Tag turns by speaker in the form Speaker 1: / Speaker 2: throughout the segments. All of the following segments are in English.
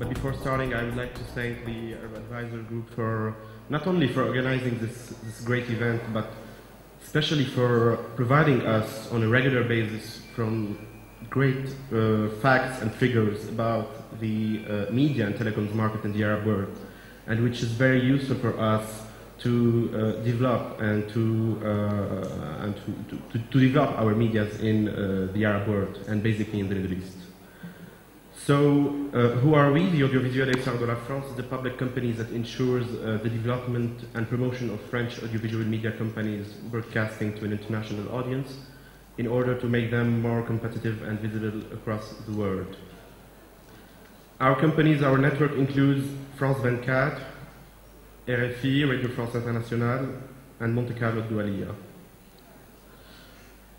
Speaker 1: But before starting, I would like to thank the advisor group for not only for organizing this great event, but especially for providing us on a regular basis from great facts and figures about the media and telecoms market in the Arab world, and which is very useful for us to develop and to develop our medias in the Arab world and basically in the Middle East. So, who are we? The Audiovisuel Extérieur de la France is the public company that ensures the development and promotion of French audiovisual media companies broadcasting to an international audience in order to make them more competitive and visible across the world. Our companies, our network includes France 24, RFI, Radio France Internationale, and Monte Carlo Doualiya.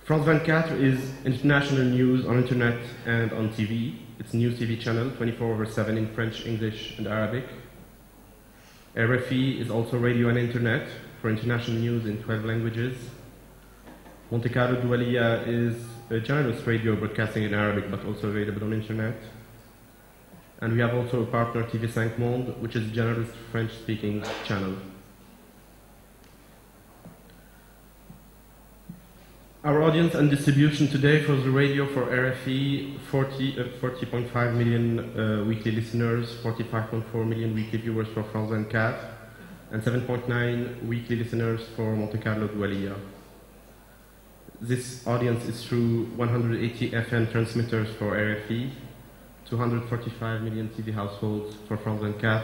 Speaker 1: France 24 is international news on internet and on TV. It's a news TV channel, 24/7 in French, English, and Arabic. RFI is also radio and internet for international news in 12 languages. Monte Carlo Doualiya is a generalist radio broadcasting in Arabic, but also available on internet. And we have also a partner, TV5 Monde, which is a generalist French-speaking channel. Our audience and distribution today for the radio, for RFI, 40.5 million weekly listeners, 45.4 million weekly viewers for France 24, and 7.9 weekly listeners for Monte Carlo Doualiya. This audience is through 180 FM transmitters for RFI, 245 million TV households for France 24,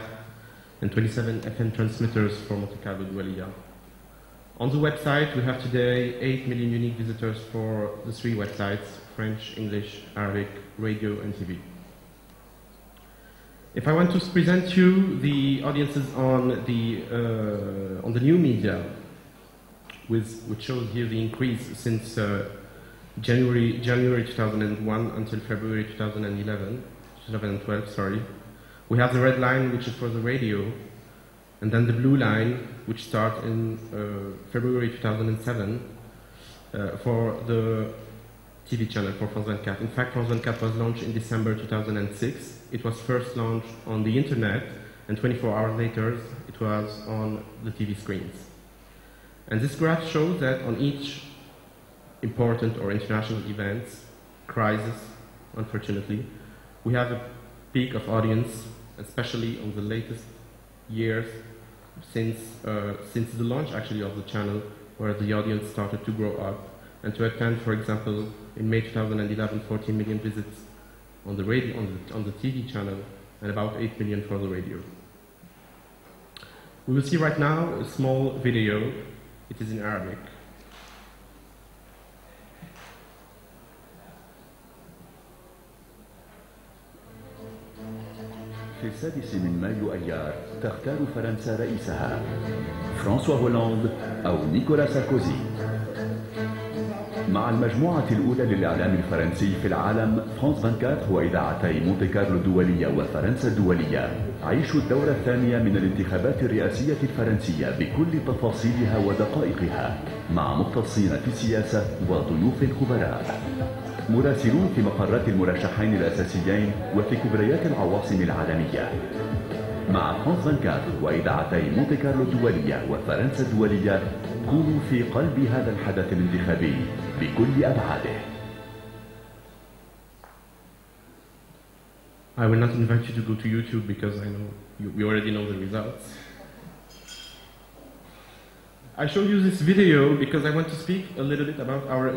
Speaker 1: and 27 FM transmitters for Monte Carlo Doualiya. On the website, we have today 8 million unique visitors for the three websites, French, English, Arabic, radio, and TV. If I want to present you the audiences on the new media, which shows here the increase since January 2001 until February 2012, sorry. We have the red line, which is for the radio, and then the blue line, which starts in February 2007 for the TV channel for France 24. In fact, France 24 was launched in December 2006. It was first launched on the internet, and 24 hours later, it was on the TV screens. And this graph shows that on each important or international events, crisis, unfortunately, we have a peak of audience, especially on the latest years since the launch actually of the channel, where the audience started to grow up and to attend, for example, in May 2011, 14 million visits on the radio, on the TV channel, and about 8 million for the radio. We will see right now a small video. It is in Arabic.
Speaker 2: في السادس من مايو أيار تختار فرنسا رئيسها فرانسوا هولاند أو نيكولا ساركوزي. مع المجموعة الأولى للإعلام الفرنسي في العالم فرانس 24 وإذاعتي مونتي كارلو الدولية وفرنسا الدولية عيشوا الدورة الثانية من الانتخابات الرئاسية الفرنسية بكل تفاصيلها ودقائقها مع مختصين في السياسة وضيوف خبراء. مراسلون في مقرات المرشحين الأساسيين وفي كبريات العواصم العالمية. مع فرانس 24 وإذاعتي مونتي كارلو الدولية وفرنسا الدولية كونوا في قلب هذا الحدث الانتخابي بكل أبعاده.
Speaker 1: I will not invite you to go to YouTube because I know you already know the results. I show you this video because I want to speak a little bit about our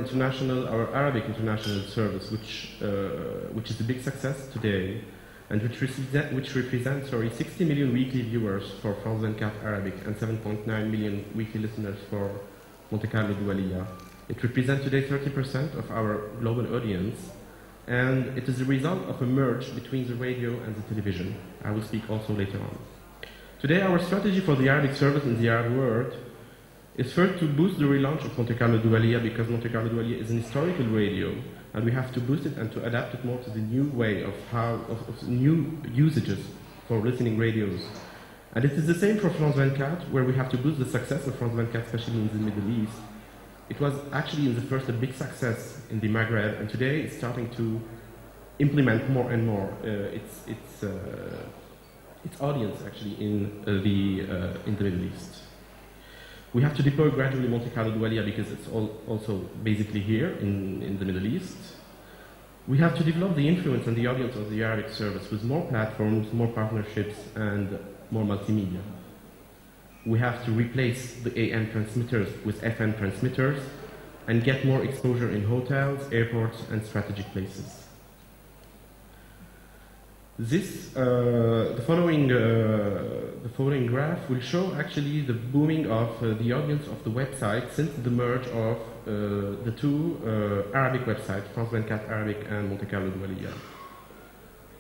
Speaker 1: Arabic international service, which is a big success today, and which represents 60 million weekly viewers for France 24 Arabic and 7.9 million weekly listeners for Monte Carlo Doualiya. It represents today 30% of our global audience, and it is the result of a merge between the radio and the television. I will speak also later on. Today, our strategy for the Arabic service in the Arab world is first to boost the relaunch of Monte Carlo Doualiya, because Monte Carlo Doualiya is an historical radio, and we have to boost it and to adapt it more to the new way of new usages for listening radios. And it is the same for France 24, where we have to boost the success of France 24, especially in the Middle East. It was actually in the first a big success in the Maghreb, and today it's starting to implement more and more its audience actually in the Middle East. We have to deploy gradually Monte Carlo Dualia because it's also basically here in the Middle East. We have to develop the influence and the audience of the Arabic service with more platforms, more partnerships, and more multimedia. We have to replace the AM transmitters with FM transmitters and get more exposure in hotels, airports, and strategic places. The following graph will show actually the booming of the audience of the website since the merge of the two Arabic websites, France 24 Arabic and Monte Carlo Dualia.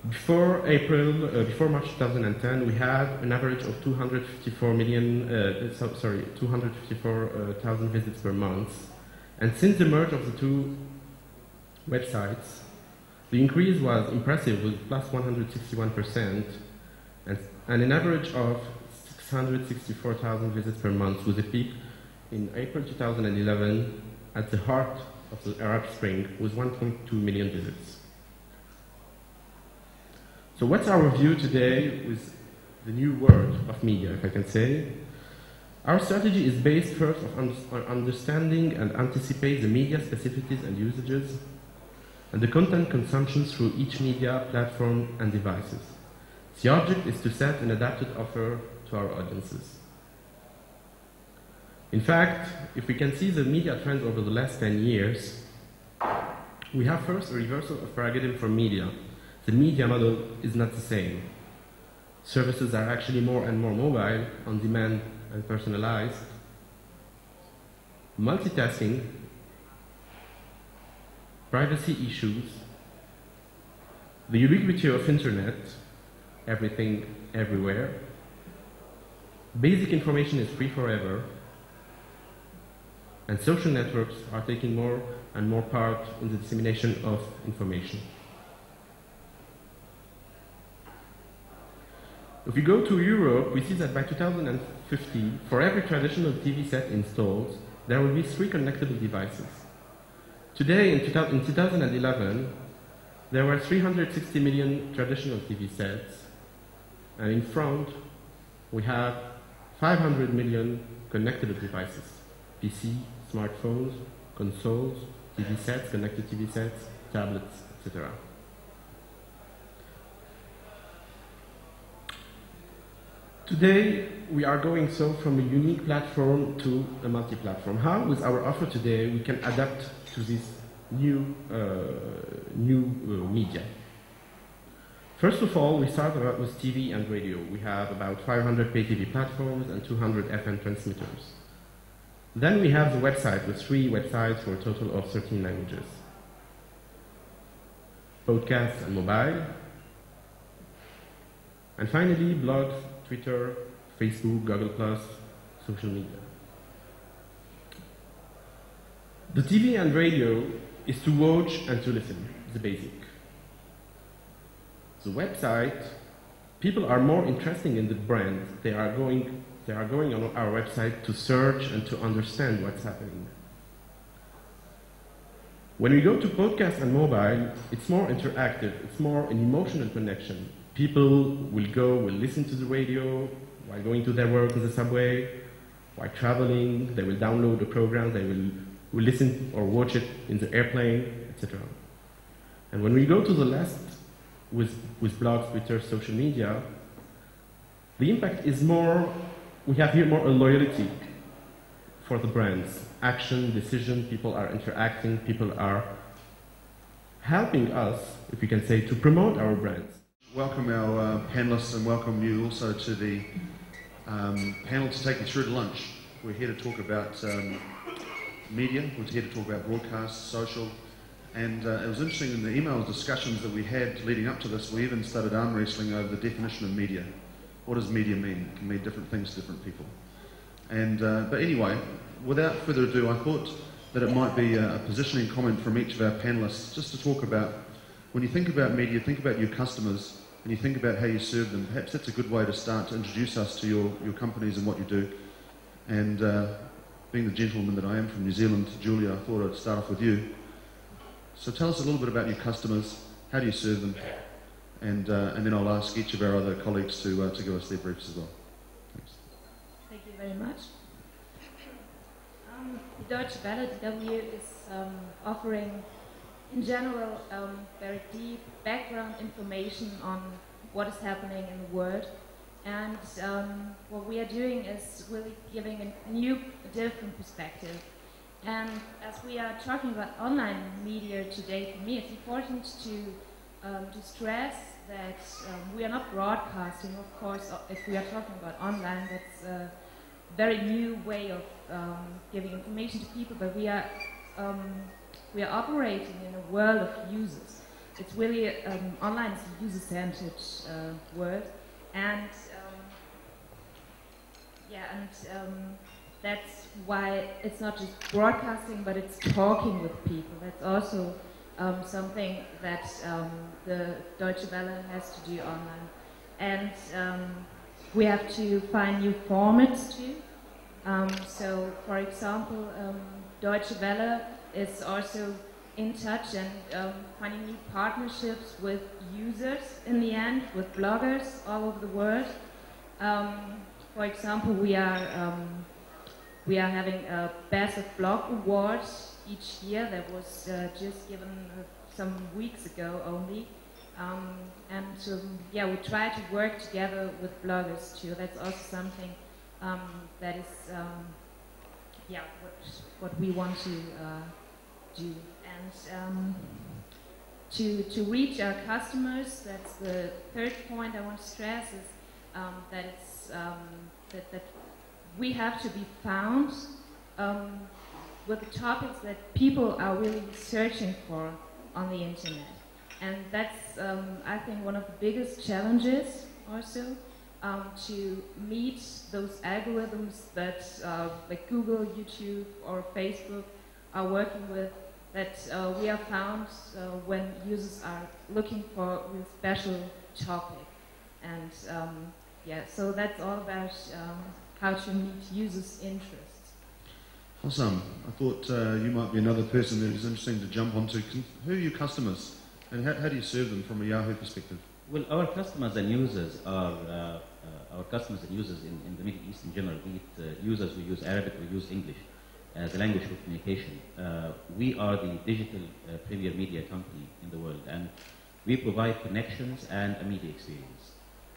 Speaker 1: Before March 2010, we had an average of 254,000 visits per month, and since the merge of the two websites, the increase was impressive with plus 161% and an average of 664,000 visits per month with a peak in April 2011 at the heart of the Arab Spring with 1.2 million visits. So what's our view today with the new world of media, if I can say? Our strategy is based first on understanding and anticipate the media specificities and usages and the content consumption through each media platform and devices. The object is to set an adapted offer to our audiences. In fact, if we can see the media trends over the last 10 years, we have first a reversal of paradigm for media. The media model is not the same. Services are actually more and more mobile, on demand and personalized. Multitasking, privacy issues, the ubiquity of internet, everything, everywhere. Basic information is free forever, and social networks are taking more and more part in the dissemination of information. If we go to Europe, we see that by 2050, for every traditional TV set installed, there will be 3 connectable devices. Today, in 2011, there were 360 million traditional TV sets, and in front, we have 500 million connectable devices, PC, smartphones, consoles, TV sets, connected TV sets, tablets, etc. Today, we are going from a unique platform to a multi-platform. How, with our offer today, we can adapt to this new media? First of all, we start with TV and radio. We have about 500 pay TV platforms and 200 FM transmitters. Then we have the website with 3 websites for a total of 13 languages. Podcasts and mobile. And finally, blogs, Twitter, Facebook, Google+, social media. The TV and radio is to watch and to listen, the basic. The website, people are more interested in the brand. They are going on our website to search and to understand what's happening. When we go to podcast and mobile, it's more interactive, it's more an emotional connection. People will listen to the radio while going to their work in the subway, while traveling, they will download the program, they will listen or watch it in the airplane, etc. And when we go to the last, with blogs, Twitter, social media, the impact is more, we have here more a loyalty for the brands. Action, decision, people are interacting, people are helping us, if we can say, to promote our brands.
Speaker 3: Welcome our panelists and welcome you also to the panel to take you through to lunch. We're here to talk about media, we're here to talk about broadcast, social, and it was interesting in the email discussions that we had leading up to this, we even started arm wrestling over the definition of media. What does media mean? It can mean different things to different people. And, but anyway, without further ado, I thought that it might be a positioning comment from each of our panelists just to talk about, when you think about media, think about your customers, and you think about how you serve them. Perhaps that's a good way to start to introduce us to your companies and what you do. And being the gentleman that I am from New Zealand, Julia, I thought I'd start off with you. So tell us a little bit about your customers, how do you serve them? And then I'll ask each of our other colleagues to give us their briefs as well. Thanks.
Speaker 4: Thank you very much. The Deutsche Welle, DW, is offering, in general, very deep background information on what is happening in the world. And what we are doing is really giving a different perspective. And as we are talking about online media today, for me, it's important to stress that we are not broadcasting. Of course, if we are talking about online, that's a very new way of giving information to people. But we are operating in a world of users. It's really online is a user-centered world, and that's why it's not just broadcasting, but it's talking with people. That's also something that the Deutsche Welle has to do online. And we have to find new formats too. So, for example, Deutsche Welle is also in touch and finding new partnerships with users in the end, with bloggers all over the world. For example, we are having a Best of Blog Award each year that was just given some weeks ago only. We try to work together with bloggers too. That's also something that is what we want to do. And to reach our customers, that's the third point I want to stress, is that it's that we have to be found with the topics that people are really searching for on the internet. And that's, I think, one of the biggest challenges also, to meet those algorithms that like Google, YouTube, or Facebook are working with, that we are found when users are looking for a real special topic. And so that's all about how to meet users' interests.
Speaker 3: Hosam, I thought you might be another person that is interesting to jump onto. Who are your customers, and how do you serve them from a Yahoo perspective?
Speaker 5: Well, our customers and users are in the Middle East in general, be it users who use Arabic or use English as a language for communication. We are the digital premier media company in the world, and we provide connections and a media experience.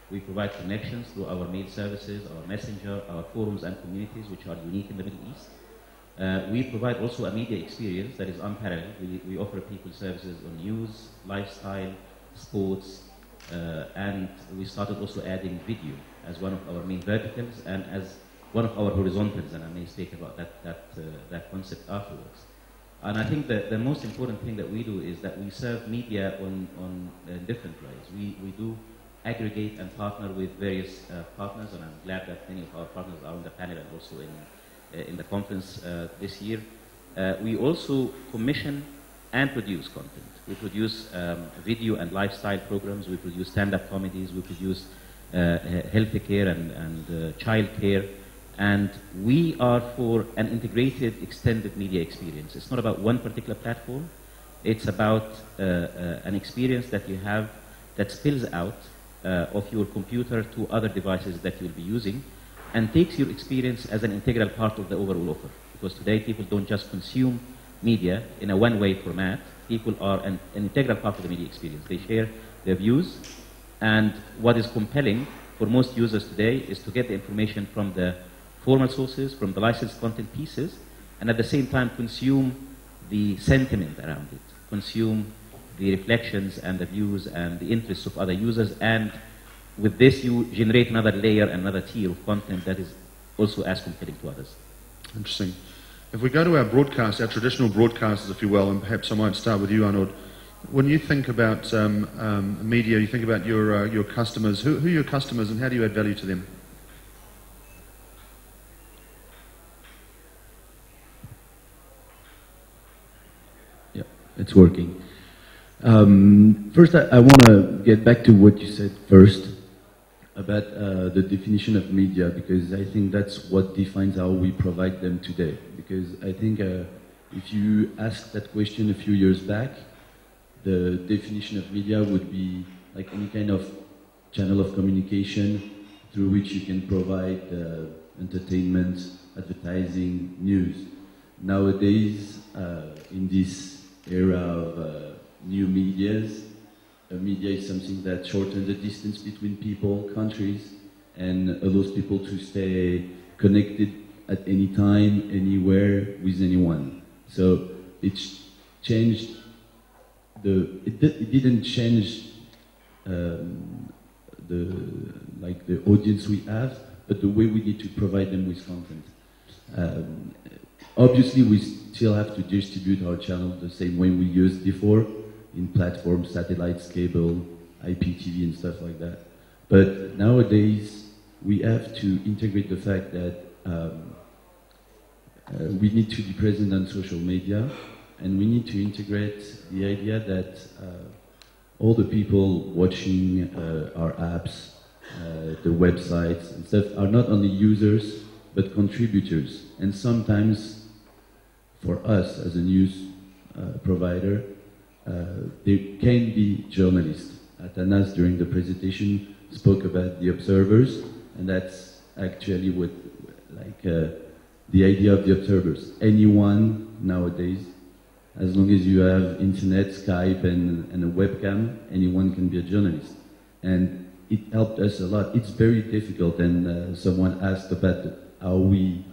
Speaker 5: We provide connections through our mail services, our messenger, our forums and communities, which are unique in the Middle East. We provide also a media experience that is unparalleled. We offer people services on news, lifestyle, sports, and we started also adding video as one of our main verticals and as one of our horizontals, and I may speak about that concept afterwards. And I think that the most important thing that we do is that we serve media on different ways. We do aggregate and partner with various partners, and I'm glad that many of our partners are on the panel and also in the conference this year. We also commission and produce content. We produce video and lifestyle programs, we produce stand-up comedies, we produce health care and child care, and we are for an integrated, extended media experience. It's not about one particular platform, it's about an experience that you have that spills out of your computer to other devices that you'll be using, and takes your experience as an integral part of the overall offer. Because today people don't just consume media in a one-way format, people are an integral part of the media experience. They share their views, and what is compelling for most users today is to get the information from the formal sources, from the licensed content pieces, and at the same time consume the sentiment around it, consume the reflections and the views and the interests of other users, and with this you generate another layer, another tier of content that is also as compelling to others.
Speaker 3: Interesting. If we go to our broadcast, our traditional broadcasters, if you will, and perhaps I might start with you, Arnaud. When you think about media, you think about your customers. Who are your customers, and how do you add value to them?
Speaker 6: Yeah, it's working. First, I want to get back to what you said first about the definition of media, because I think that's what defines how we provide them today. Because I think if you asked that question a few years back, the definition of media would be like any kind of channel of communication through which you can provide entertainment, advertising, news. Nowadays, in this era of new medias, media is something that shortens the distance between people, countries, and allows people to stay connected at any time, anywhere, with anyone. So it's changed it didn't change the audience we have, but the way we need to provide them with content. Obviously, we still have to distribute our channel the same way we used before, in platforms, satellites, cable, IPTV and stuff like that. But nowadays, we have to integrate the fact that we need to be present on social media, and we need to integrate the idea that all the people watching our apps, the websites and stuff are not only users, but contributors. And sometimes, for us as a news provider, there can be journalists. Athanas, during the presentation, spoke about the observers, and that's actually what, the idea of the observers. Anyone nowadays, as long as you have internet, Skype, and a webcam, anyone can be a journalist. And it helped us a lot. It's very difficult, and someone asked about how we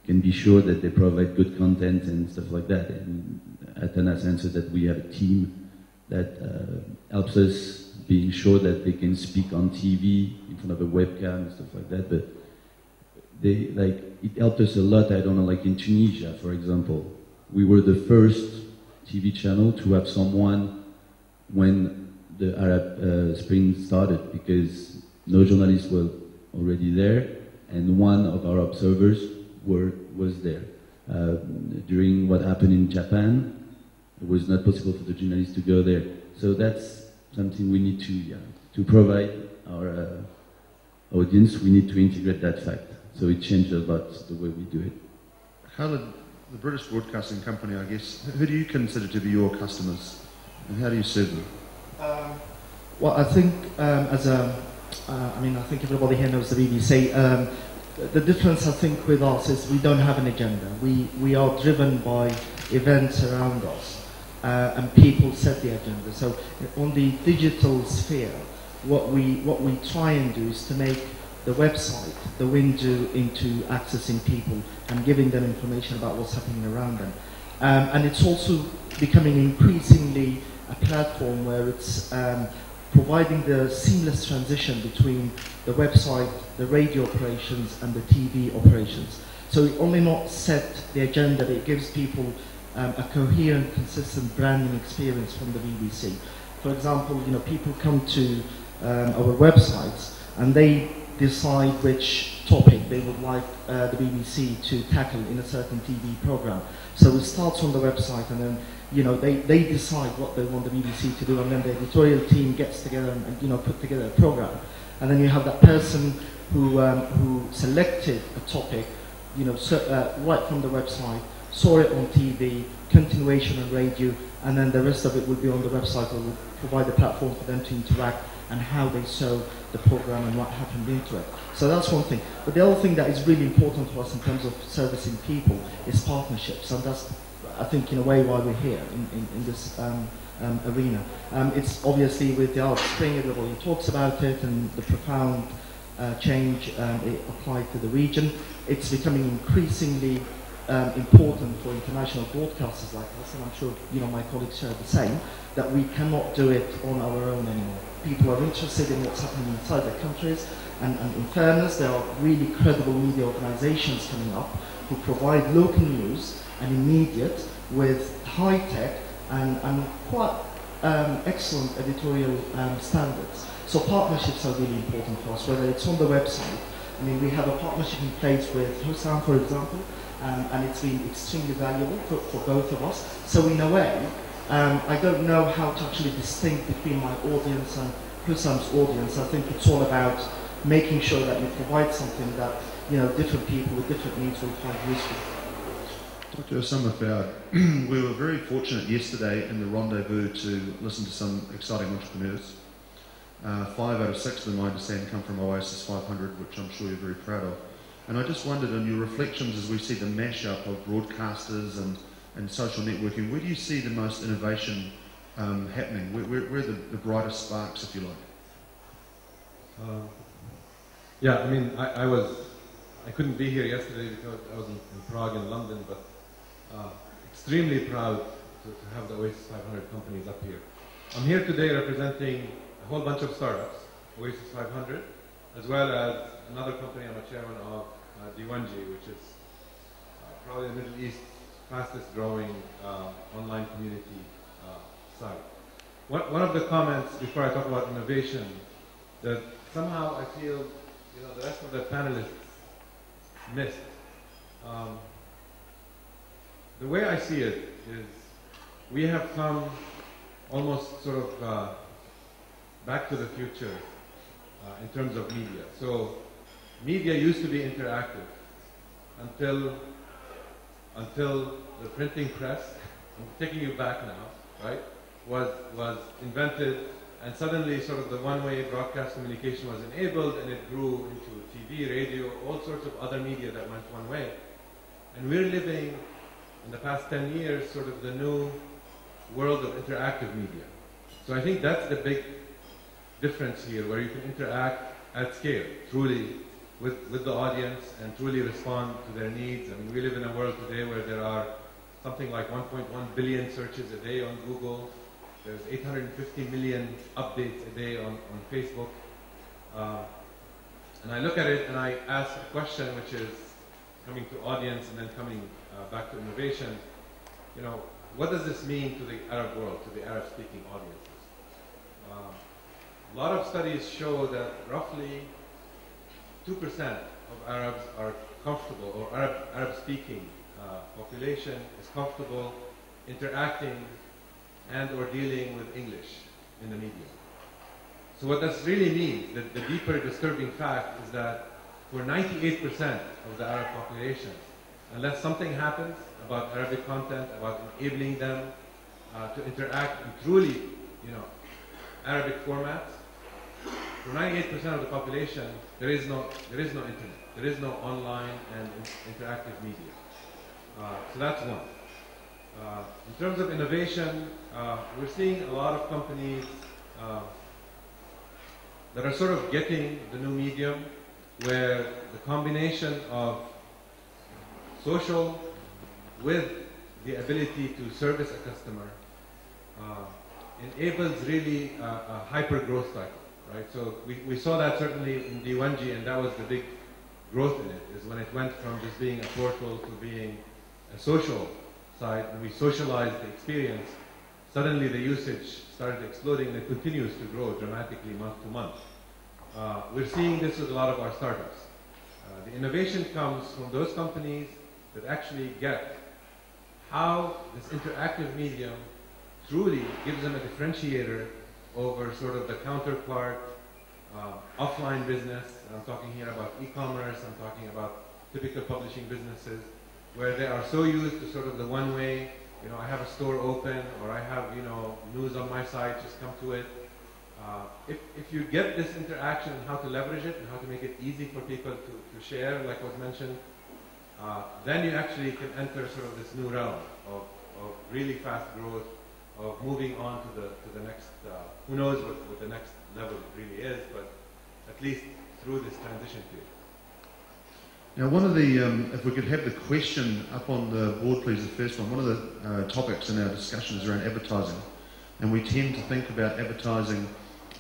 Speaker 6: can be sure that they provide good content and stuff like that. And Athanas answered that we have a team that helps us being sure that they can speak on TV in front of a webcam and stuff like that. But it helped us a lot. I don't know, like in Tunisia, for example, we were the first TV channel to have someone when the Arab Spring started, because no journalists were already there, and one of our observers was there. During what happened in Japan, it was not possible for the journalists to go there. So that's something we need to provide our audience. We need to integrate that fact. So it changed a lot the way we do it.
Speaker 3: Khalid, the British Broadcasting Company, I guess, who do you consider to be your customers, and how do you serve them?
Speaker 7: Well, I think I think everybody here knows the BBC. The difference, I think, with us is we don't have an agenda. We are driven by events around us, and people set the agenda. So on the digital sphere, what we try and do is to make the website the window into accessing people and giving them information about what's happening around them. And it's also becoming increasingly a platform where it's providing the seamless transition between the website, the radio operations, and the TV operations. So it only not set the agenda, but it gives people a coherent, consistent branding experience from the BBC. For example, people come to our websites and they decide which topic they would like the BBC to tackle in a certain TV program. So it starts on the website, and then they decide what they want the BBC to do, and then the editorial team gets together and put together a program. And then you have that person who selected a topic, right from the website, saw it on TV, continuation on radio, and then the rest of it will be on the website, or will provide a platform for them to interact and how they saw the program and what happened into it. So that's one thing. But the other thing that is really important to us in terms of servicing people is partnerships, and that's, I think, in a way, why we're here in this arena. It's obviously with the Arab Spring, everybody talks about it, and the profound change it applied to the region. It's becoming increasingly important for international broadcasters like us, and I'm sure my colleagues share the same, that we cannot do it on our own anymore. People are interested in what's happening inside their countries, and in fairness, there are really credible media organizations coming up who provide local news and immediate with high-tech and quite excellent editorial standards. So partnerships are really important for us, whether it's on the website. I mean, we have a partnership in place with Hosam, for example, and it's been extremely valuable for both of us. So in a way, I don't know how to actually distinguish between my audience and Hosam's audience. I think it's all about making sure that you provide something that different people with different needs will find useful.
Speaker 3: Dr. Usama Fayyad, we were very fortunate yesterday in the rendezvous to listen to some exciting entrepreneurs. 5 out of 6 of them, I understand, come from Oasis 500, which I'm sure you're very proud of. And I just wondered, in your reflections as we see the mashup of broadcasters and social networking, where do you see the most innovation happening? Where are the brightest sparks, if you like?
Speaker 8: Yeah, I mean, I couldn't be here yesterday because I was in Prague and London, but extremely proud to have the Oasis 500 companies up here. I'm here today representing a whole bunch of startups, Oasis 500, as well as another company I'm a chairman of, D1G, which is probably the Middle East's fastest growing online community site. One of the comments before I talk about innovation, that somehow I feel the rest of the panelists missed. The way I see it is we have come almost sort of back to the future in terms of media. So media used to be interactive until the printing press, I'm taking you back now, right, was invented, and suddenly sort of the one-way broadcast communication was enabled, and it grew into TV, radio, all sorts of other media that went one way. And we're living in the past 10 years sort of the new world of interactive media. So I think that's the big difference here, where you can interact at scale, truly, with the audience and truly respond to their needs. I mean, we live in a world today where there are something like 1.1 billion searches a day on Google. There's 850 million updates a day on Facebook. And I look at it and I ask a question, which is coming to audience and then coming back to innovation. What does this mean to the Arab world, to the Arab-speaking audiences? A lot of studies show that roughly 2% of Arabs are comfortable, or Arab-speaking population is comfortable interacting and or dealing with English in the media. So what this really means, the deeper disturbing fact, is that for 98% of the Arab population, unless something happens about Arabic content, about enabling them to interact in truly, Arabic formats, for 98% of the population, there is no internet, there is no online and interactive media. So that's one. In terms of innovation, we're seeing a lot of companies that are sort of getting the new medium, where the combination of social with the ability to service a customer enables really a hyper growth cycle, right? So we saw that certainly in D1G, and that was the big growth in it, is when it went from just being a portal to being a social side, and we socialized the experience. Suddenly the usage started exploding, and it continues to grow dramatically month to month. We're seeing this with a lot of our startups. The innovation comes from those companies that actually get how this interactive medium truly gives them a differentiator over sort of the counterpart offline business. And I'm talking here about e-commerce, I'm talking about typical publishing businesses, where they are so used to sort of the one way, I have a store open, or I have, news on my site, just come to it. If you get this interaction and how to leverage it and how to make it easy for people to share, like was mentioned, then you actually can enter sort of this new realm of really fast growth, of moving on to the next, who knows what the next level really is, but at least through this transition period.
Speaker 3: Now, one of the, if we could have the question up on the board, please, the first one. One of the topics in our discussion is around advertising. And we tend to think about advertising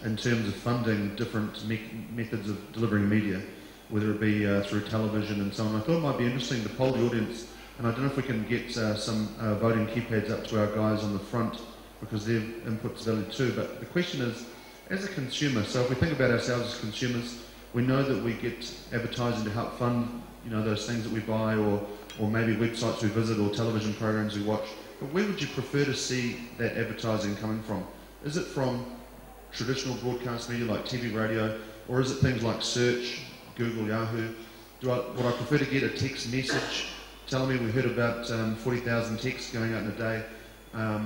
Speaker 3: in terms of funding different methods of delivering media, whether it be through television and so on. I thought it might be interesting to poll the audience, and I don't know if we can get some voting keypads up to our guys on the front, because their input's valid too. But the question is, as a consumer, so if we think about ourselves as consumers, we know that we get advertising to help fund, those things that we buy, or maybe websites we visit, or television programs we watch. But where would you prefer to see that advertising coming from? Is it from traditional broadcast media like TV, radio, or is it things like search, Google, Yahoo? Would I prefer to get a text message telling me we heard about 40,000 texts going out in a day,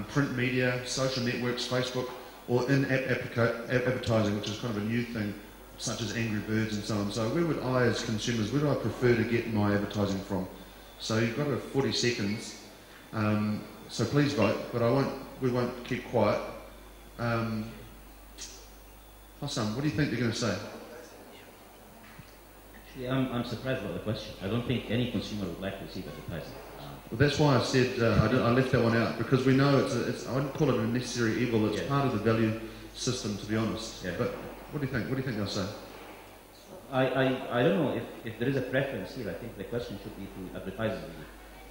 Speaker 3: print media, social networks, Facebook, or in-app advertising, which is kind of a new thing, such as Angry Birds and so on. So where would I, as consumers, where do I prefer to get my advertising from? So you've got 40 seconds. So please vote, but we won't keep quiet. Hosam, what do you think they're going to say?
Speaker 5: Actually, I'm surprised about the question. I don't think any consumer would like to receive advertising.
Speaker 3: Well, that's why I said I left that one out, because we know it's I wouldn't call it a necessary evil. It's part of the value system, to be honest.
Speaker 5: Yeah.
Speaker 3: But what do you think? What do you think they'll say?
Speaker 5: I don't know if there is a preference here. I think the question should be to advertisers.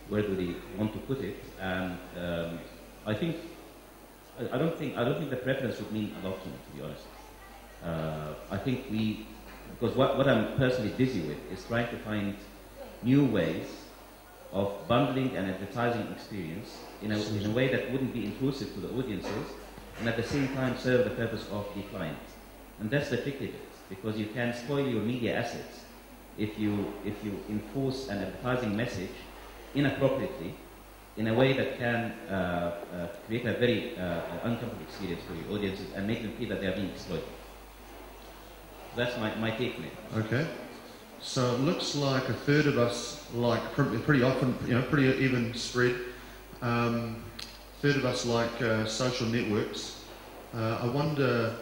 Speaker 5: Where do they want to put it? And I don't think the preference would mean a lot to me, to be honest. I think because what I'm personally busy with is trying to find new ways of bundling an advertising experience in a way that wouldn't be intrusive to the audiences and at the same time serve the purpose of the client. And that's the tricky bit, because you can spoil your media assets if you enforce an advertising message inappropriately in a way that can create a very uncomfortable experience for your audiences and make them feel that they are being exploited. That's my take on it.
Speaker 3: Okay. So it looks like a third of us like pretty often, pretty even spread. Third of us like social networks. I wonder,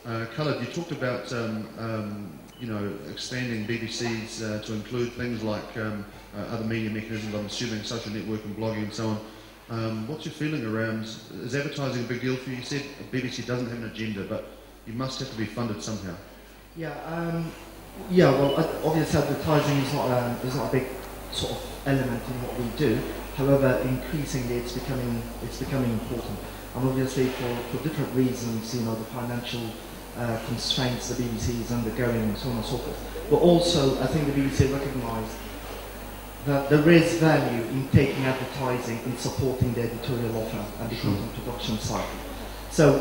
Speaker 3: Khalid, you talked about expanding BBCs to include things like other media mechanisms. I'm assuming social network and blogging and so on. What's your feeling around? Is advertising a big deal for you? You said BBC doesn't have an agenda, but you must have to be funded somehow.
Speaker 7: Yeah, well, obviously advertising is not a big sort of element in what we do. However, increasingly it's becoming important, and obviously for different reasons, the financial constraints the BBC is undergoing and so on and so forth. But also, I think the BBC recognised that there is value in taking advertising in supporting the editorial offer and the content production side. So,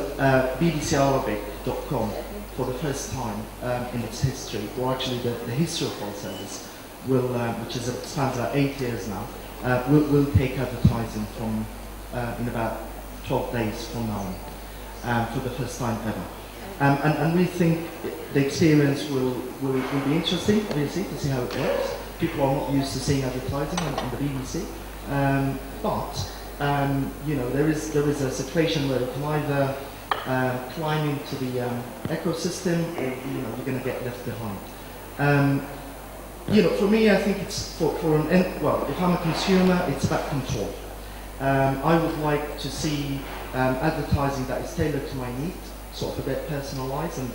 Speaker 7: BBCArabic.com, for the first time in its history, or actually the history of our service, which spans about 8 years now, will take advertising from in about 12 days from now on, for the first time ever. And we think the experience will be interesting, obviously, to see how it works. People are not used to seeing advertising on the BBC, but there is a situation where you can either climb into the ecosystem, or you're going to get left behind. For me, I think it's if I'm a consumer, it's about control. I would like to see advertising that is tailored to my needs, sort of a bit personalised, and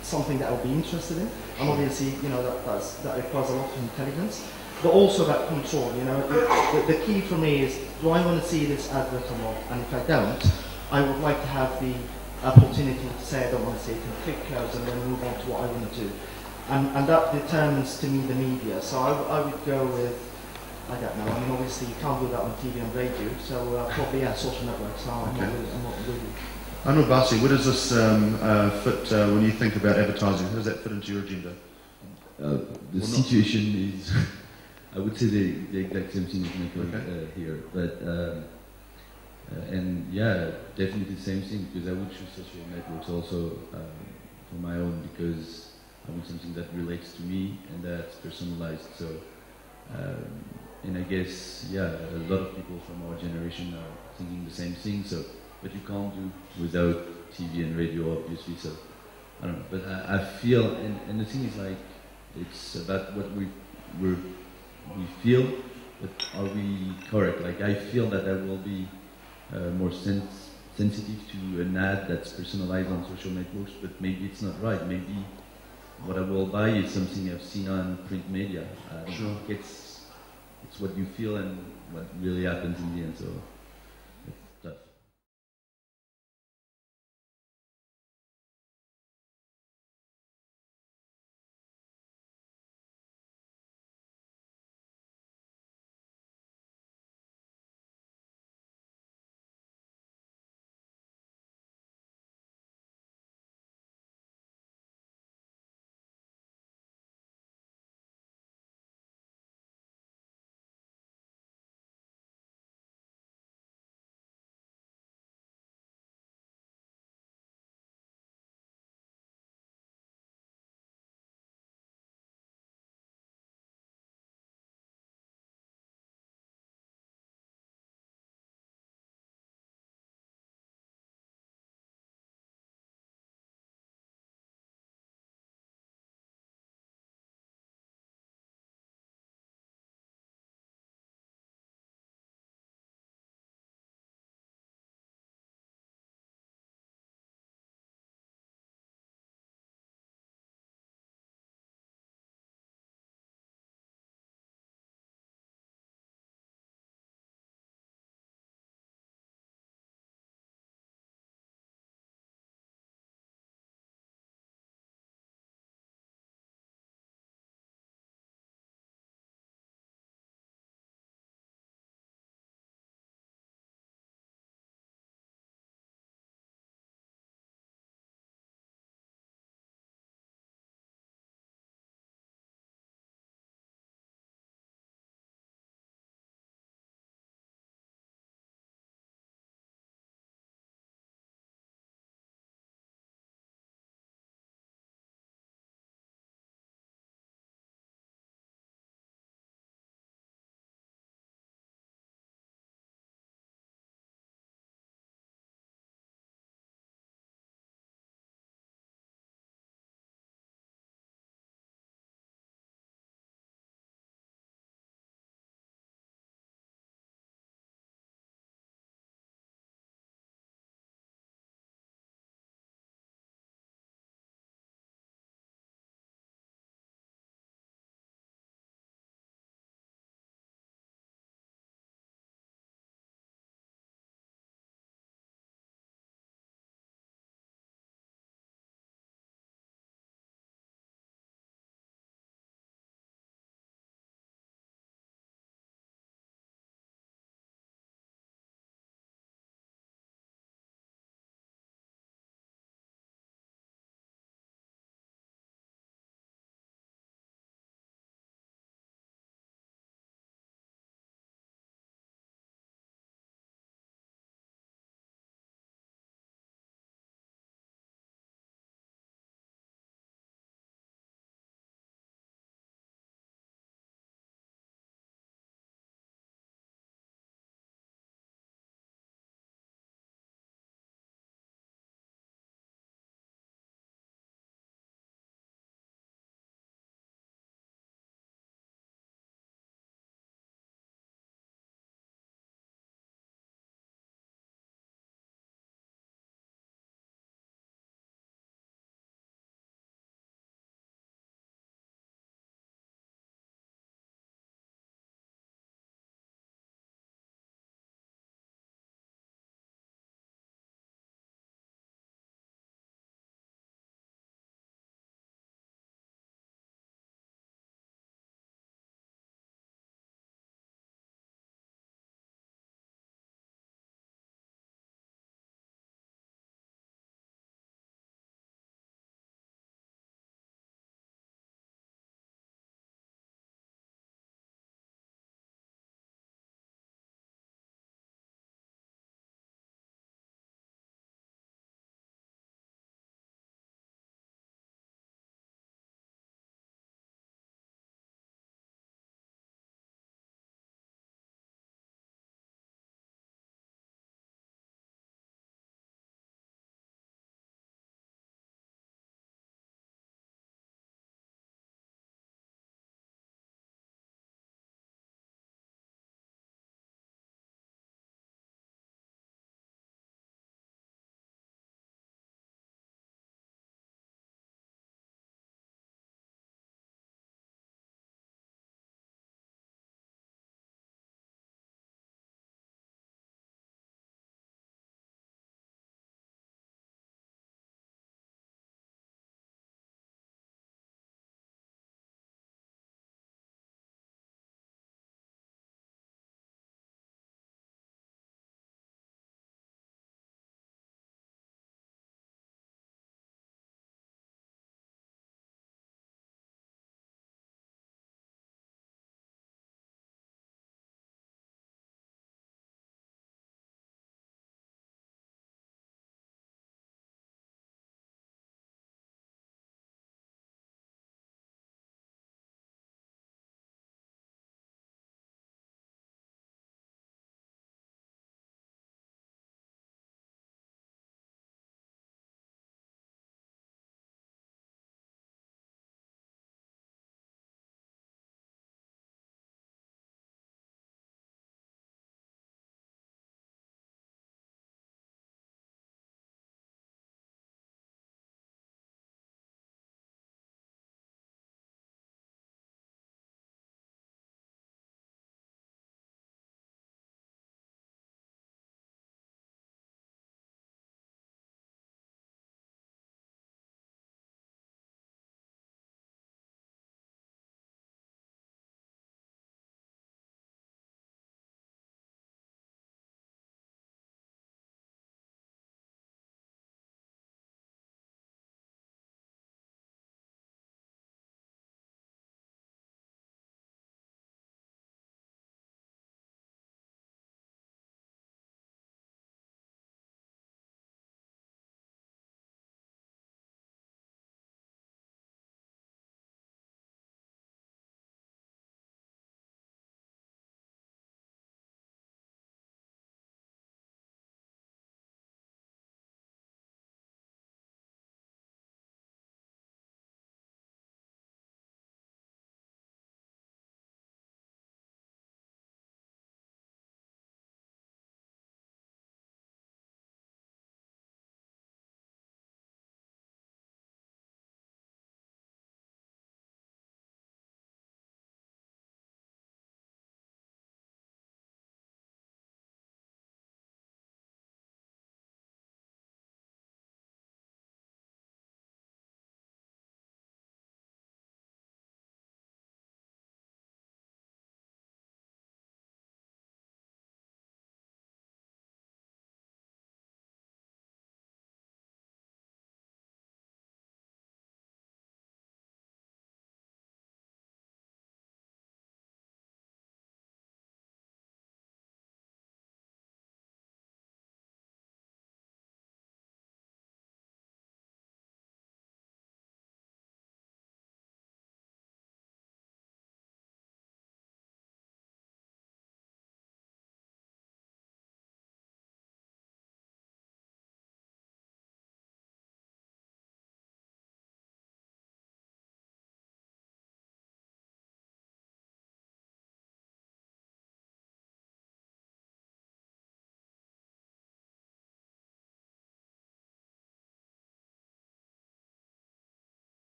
Speaker 7: it's something that I'll be interested in. And obviously, that requires a lot of intelligence, but also about control. The key for me is, do I want to see this advert or not? And if I don't, I would like to have the opportunity to say I don't want to see it, and click close, and then move on to what I want to do. And that determines, to me, the media. So I would go with, I don't know, obviously you can't do that on TV and radio, so probably, social networks. So I'm not really.
Speaker 3: I know, Bassi, where does this fit when you think about advertising? How does that fit into your agenda?
Speaker 6: The situation is, I would say the exact same thing as Michael here, but definitely the same thing, because I would choose social networks also for my own, because I want something that relates to me and that's personalized. So, and I guess, a lot of people from our generation are thinking the same thing. So, but you can't do without TV and radio, obviously. So, I don't know. But I feel, and the thing is, like, it's about what we feel, but are we correct? Like, I feel that I will be more sensitive to an ad that's personalized on social networks, but maybe it's not right. Maybe what I will buy is something I've seen on print media. It's what you feel and what really happens in the end. So